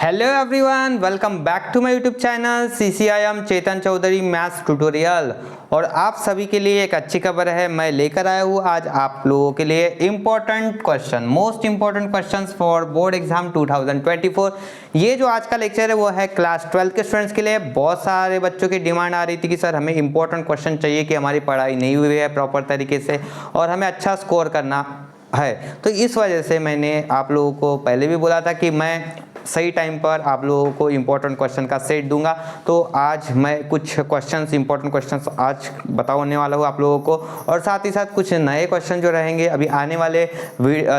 Hello everyone, welcome back to my YouTube channel CCIM Chetan Chaudhary maths tutorial. और आप सभी के लिए एक अच्छी खबर है, मैं लेकर आया हूँ आज आप लोगों के लिए important question, most important questions for board exam 2024। ये जो आज का लेक्चर है वो है क्लास 12 के स्टूडेंट्स के लिए। बहुत सारे बच्चों की डिमांड आ रही थी कि सर हमें इंपॉर्टेंट क्वेश्चन चाहिए, कि हमारी पढ़ाई नहीं हुई है प्रॉपर तरीके से और हमें अच्छा स्कोर करना है। तो इस वजह से मैंने आप लोगों को पहले भी बोला था कि मैं सही टाइम पर आप लोगों को इम्पोर्टेंट क्वेश्चन का सेट दूंगा। तो आज मैं कुछ क्वेश्चंस, इंपॉर्टेंट क्वेश्चंस आज बताने वाला हूँ आप लोगों को, और साथ ही साथ कुछ नए क्वेश्चन जो रहेंगे अभी आने वाले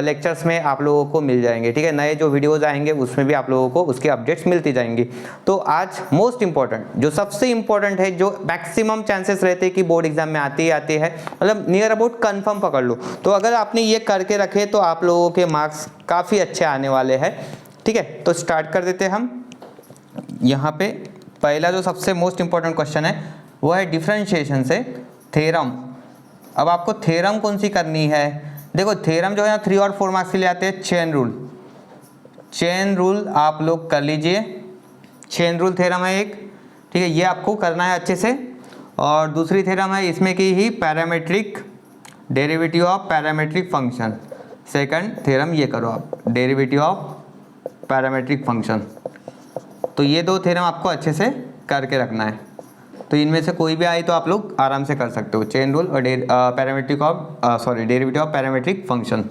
लेक्चर्स में आप लोगों को मिल जाएंगे। ठीक है, नए जो वीडियोस आएंगे उसमें भी आप लोगों को उसकी अपडेट्स मिलती जाएंगी। तो आज मोस्ट इंपॉर्टेंट, जो सबसे इंपॉर्टेंट है, जो मैक्सिमम चांसेस रहते हैं कि बोर्ड एग्जाम में आती है, मतलब नियर अबाउट कन्फर्म पकड़ लो। तो अगर आपने ये करके रखे तो आप लोगों के मार्क्स काफ़ी अच्छे आने वाले हैं। ठीक है, तो स्टार्ट कर देते हैं हम। यहाँ पे पहला जो सबसे मोस्ट इंपॉर्टेंट क्वेश्चन है वो है डिफरेंशिएशन से थ्योरम। अब आपको थ्योरम कौन सी करनी है? देखो, थ्योरम जो है 3 और 4 मार्क्स के लिए आते हैं। चेन रूल आप लोग कर लीजिए। चेन रूल थ्योरम है एक, ठीक है, ये आपको करना है अच्छे से। और दूसरी थ्योरम है इसमें की ही parametric derivative of parametric function. Second theorem ये करो आप, डेरिवेटिव ऑफ पैरामेट्रिक फंक्शन। तो ये दो थ्योरम आपको अच्छे से करके रखना है। तो इनमें से कोई भी आई तो आप लोग आराम से कर सकते हो, चेन रूल और डेरिवेटिव ऑफ पैरामेट्रिक फंक्शन।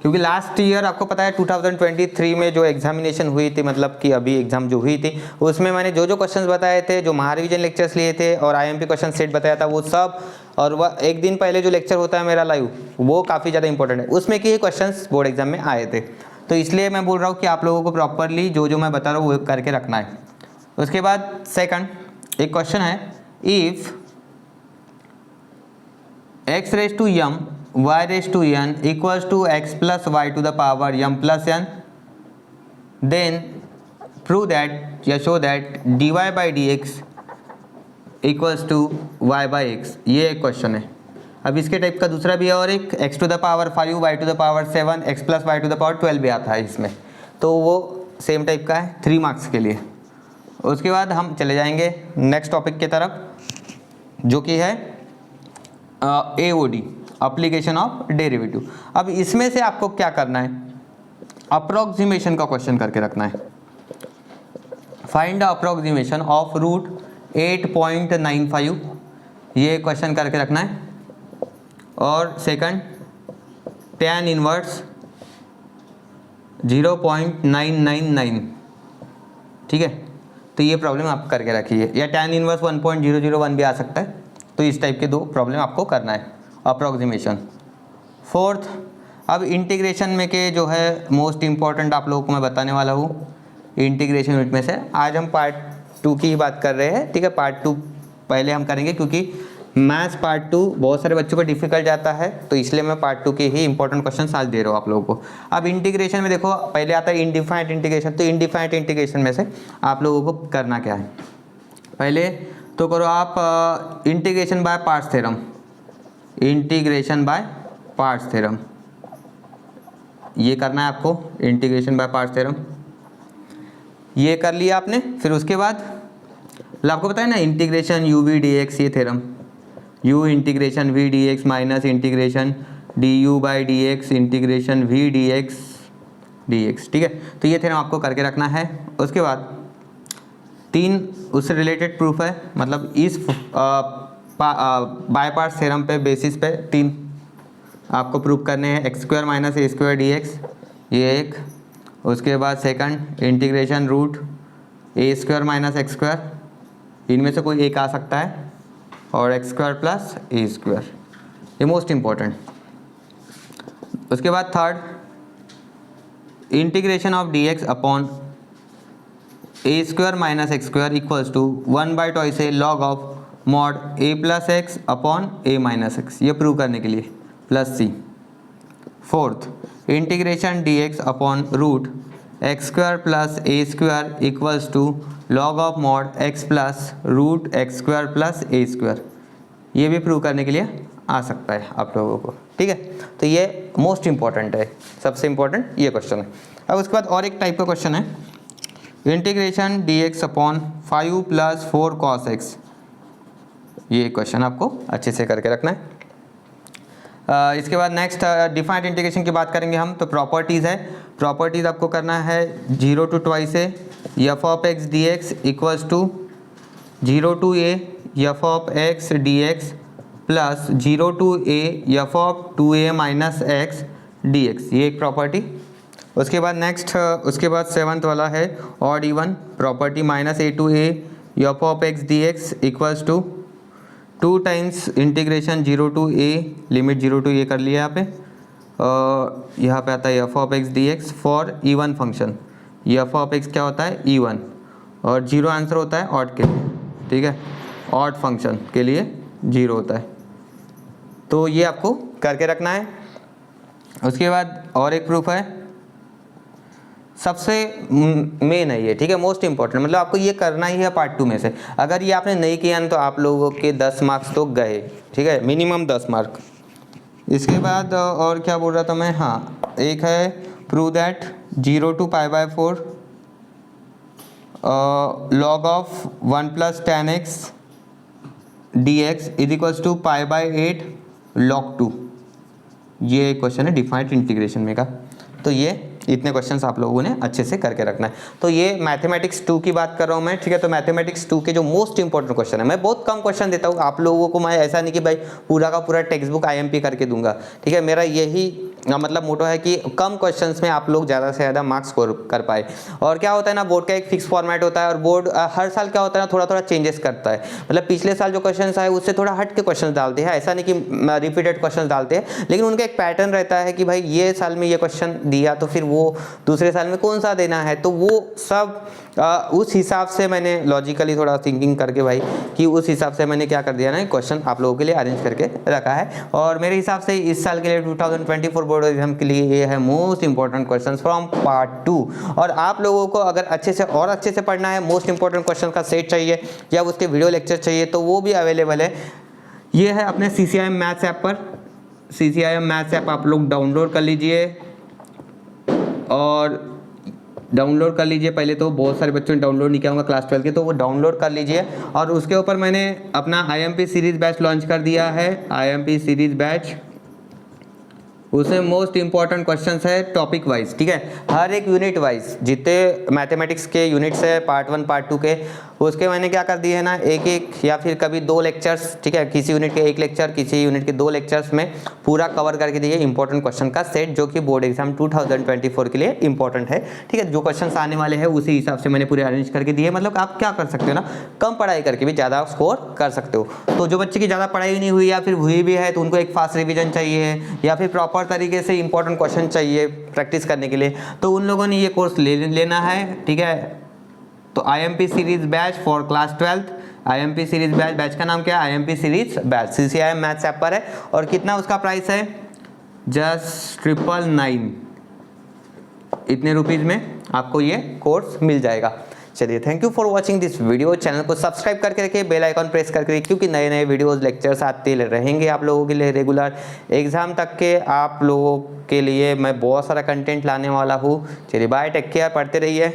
क्योंकि लास्ट ईयर आपको पता है 2023 में जो एग्जामिनेशन हुई थी, मतलब कि अभी एग्जाम जो हुई थी, उसमें मैंने जो क्वेश्चंस बताए थे, जो महारिविजन लेक्चर्स लिए थे और IMP क्वेश्चन सेट बताया था वो सब, और वह एक दिन पहले जो लेक्चर होता है मेरा लाइव, वो काफ़ी ज़्यादा इंपॉर्टेंट है। उसमें के ही क्वेश्चंस बोर्ड एग्जाम में आए थे। तो इसलिए मैं बोल रहा हूँ कि आप लोगों को प्रॉपरली जो मैं बता रहा हूँ वो करके रखना है। उसके बाद सेकंड एक क्वेश्चन है, if x raise to m y raise to n equals to x plus y to the power m plus n, then prove that या show that dy by dx equals to y by x। ये एक question है। अब इसके type का दूसरा भी है और एक x to the power 5 y to the power 7 x plus y to the power 12 भी आता है इसमें। तो वो सेम टाइप का है 3 मार्क्स के लिए। उसके बाद हम चले जाएंगे नेक्स्ट टॉपिक की तरफ, जो कि है AOD, एप्लीकेशन ऑफ डेरिवेटिव। अब इसमें से आपको क्या करना है, अप्रोक्सीमेशन का क्वेश्चन करके रखना है। Find the approximation of root 8.95, ये क्वेश्चन करके रखना है। और सेकंड tan इनवर्स 0.999, ठीक है, तो ये प्रॉब्लम आप करके रखिए, या tan इनवर्स 1.001 भी आ सकता है। तो इस टाइप के 2 प्रॉब्लम आपको करना है, अप्रोक्सीमेशन। फोर्थ, अब इंटीग्रेशन में के जो है मोस्ट इम्पॉर्टेंट आप लोगों को मैं बताने वाला हूँ इंटीग्रेशन यूनिट में से। आज हम पार्ट 2 की ही बात कर रहे हैं, ठीक है। पार्ट 2 पहले हम करेंगे क्योंकि मैथ्स पार्ट 2 बहुत सारे बच्चों को डिफिकल्ट जाता है, तो इसलिए मैं पार्ट 2 के ही इंपॉर्टेंट क्वेश्चन आज दे रहा हूँ आप लोगों को। अब इंटीग्रेशन में देखो, पहले आता है इनडिफाइनेट इंटीग्रेशन। तो इनडिफाइनेट इंटीग्रेशन में से आप लोगों को करना क्या है, पहले तो करो आप integration by parts theorem. Integration by parts theorem ये करना है आपको, इंटीग्रेशन बाय पार्ट्स थ्योरम ये कर लिया आपने। फिर उसके बाद आपको पता है ना, इंटीग्रेशन UV dx, ये theorem u integration v dx minus integration du by dx integration v dx, ठीक है। तो ये थ्योरम आपको करके रखना है। उसके बाद 3 उससे रिलेटेड प्रूफ है, मतलब इस बाय पार्ट्स थ्योरम पे बेसिस पे 3 आपको प्रूफ करने हैं। x² माइनस a² dx, ये एक। उसके बाद second integration root a² minus x², इनमें से कोई एक आ सकता है, और x² प्लस a², ये मोस्ट इम्पॉर्टेंट। उसके बाद third integration of dx upon a² minus x² equals to 1/2 log of mod a plus x upon a minus x, ये प्रूव करने के लिए, plus c। Fourth integration dx upon root x² plus a² equals to log of mod x plus root x² plus a², ये भी prove करने के लिए आ सकता है आप लोगों को, ठीक है। तो ये मोस्ट इंपॉर्टेंट है, सबसे इंपॉर्टेंट ये क्वेश्चन है। अब उसके बाद और एक टाइप का क्वेश्चन है, integration dx upon 5 + 4 cos x। ये क्वेश्चन आपको अच्छे से करके रखना है। इसके बाद नेक्स्ट डिफाइंड इंटीग्रेशन की बात करेंगे हम, तो प्रॉपर्टीज़ है। प्रॉपर्टीज़ आपको करना है 0 to 2 से f of x dx equals to 0 to a f of x dx plus 0 to a f of 2a minus x dx, ये एक प्रॉपर्टी। उसके बाद नेक्स्ट उसके बाद 7th वाला है odd even property, minus a to a f of x dx equals to 2 times integration 0 to a, limit 0 to a कर लिया यहाँ पे, यहाँ पे आता है f of x dx for even function. f of x क्या होता है, इवन, और 0 आंसर होता है ऑड के लिए, ठीक है, ऑड फंक्शन के लिए 0 होता है। तो ये आपको करके रखना है। उसके बाद और एक प्रूफ है, सबसे मेन है ये, ठीक है, मोस्ट इंपॉर्टेंट, मतलब आपको ये करना ही है पार्ट 2 में से। अगर ये आपने नहीं किया ना तो आप लोगों के 10 मार्क्स तो गए, ठीक है, मिनिमम 10 मार्क। इसके बाद और क्या बोल रहा था मैं, हाँ, एक है prove that 0 to π/4 log of 1 + tan x dx is equals to π/8 log 2। ये क्वेश्चन है डिफाइंड इंटीग्रेशन में का। तो ये इतने क्वेश्चंस आप लोगों ने अच्छे से करके रखना है। तो ये मैथमेटिक्स 2 की बात कर रहा हूँ मैं, ठीक है। तो मैथमेटिक्स 2 के जो मोस्ट इंपॉर्टेंट क्वेश्चन है, मैं बहुत कम क्वेश्चन देता हूँ आप लोगों को, मैं ऐसा नहीं कि भाई पूरा का पूरा टेक्स्ट बुक IMP करके दूंगा, ठीक है। मेरा यही मतलब मोटो है कि कम क्वेश्चंस में आप लोग ज़्यादा से ज़्यादा मार्क्स स्कोर कर पाए। और क्या होता है ना, बोर्ड का एक फिक्स फॉर्मेट होता है और बोर्ड हर साल क्या होता है ना, थोड़ा थोड़ा चेंजेस करता है। मतलब पिछले साल जो क्वेश्चन आए उससे थोड़ा हट के क्वेश्चन डालते हैं, ऐसा नहीं कि रिपीटेड क्वेश्चन डालते हैं, लेकिन उनका एक पैटर्न रहता है कि भाई ये साल में ये क्वेश्चन दिया तो फिर वो दूसरे साल में कौन सा देना है। तो वो सब उस हिसाब से मैंने लॉजिकली थोड़ा थिंकिंग करके भाई कि उस हिसाब से मैंने क्या कर दिया ना, क्वेश्चन आप लोगों के लिए अरेंज करके रखा है। और मेरे हिसाब से इस साल के लिए 2024 बोर्ड एग्जाम के लिए ये है most important question from part 2। और आप लोगों को अगर अच्छे से और अच्छे से पढ़ना है, मोस्ट इंपॉर्टेंट क्वेश्चन का सेट चाहिए या उसके वीडियो लेक्चर चाहिए, तो वो भी अवेलेबल है। ये है अपने CCIM मैथ्स ऐप पर। CCIM मैथ्स ऐप आप लोग डाउनलोड कर लीजिए, और डाउनलोड कर लीजिए। पहले तो बहुत सारे बच्चों ने डाउनलोड नहीं किया होगा क्लास 12 के, तो वो डाउनलोड कर लीजिए। और उसके ऊपर मैंने अपना IMP सीरीज बैच लॉन्च कर दिया है, IMP सीरीज बैच। उसमें मोस्ट इंपॉर्टेंट क्वेश्चंस है टॉपिक वाइज, ठीक है, हर एक यूनिट वाइज, जितने मैथमेटिक्स के यूनिट्स है पार्ट 1 पार्ट 2 के, उसके मैंने क्या कर दिए है ना, एक एक या फिर कभी 2 लेक्चर्स, ठीक है, किसी यूनिट के 1 लेक्चर, किसी यूनिट के 2 लेक्चर्स में पूरा कवर करके दिए इंपॉर्टेंट क्वेश्चन का सेट, जो कि बोर्ड एग्जाम 2024 के लिए इंपॉर्टेंट है, ठीक है। जो क्वेश्चन आने वाले हैं उसी हिसाब से मैंने पूरे अरेंज करके दिए। मतलब आप क्या कर सकते हो ना, कम पढ़ाई करके भी ज़्यादा स्कोर कर सकते हो। तो जो बच्चे की ज़्यादा पढ़ाई नहीं हुई या फिर हुई भी है तो उनको एक फास्ट रिविजन चाहिए या फिर प्रॉपर तरीके से इंपॉर्टेंट क्वेश्चन चाहिए प्रैक्टिस करने के लिए, तो उन लोगों ने ये कोर्स लेना है, ठीक है। तो IMP series batch for class 12th, IMP series batch का नाम क्या है, IMP series batch, CCIM maths app पर है। और कितना उसका प्राइस है, जस्ट 999, इतने रुपीज़ में आपको ये कोर्स मिल जाएगा। चलिए, thank you for watching this video. Channel को सब्सक्राइब करके रखिए, बेल आइकॉन प्रेस करके रखिए, क्योंकि नए नए वीडियोस लेक्चर्स आते रहेंगे आप लोगों के लिए रेगुलर। एग्जाम तक के आप लोगों के लिए मैं बहुत सारा कंटेंट लाने वाला हूँ। चलिए बाय, टेक केयर, पढ़ते रहिए।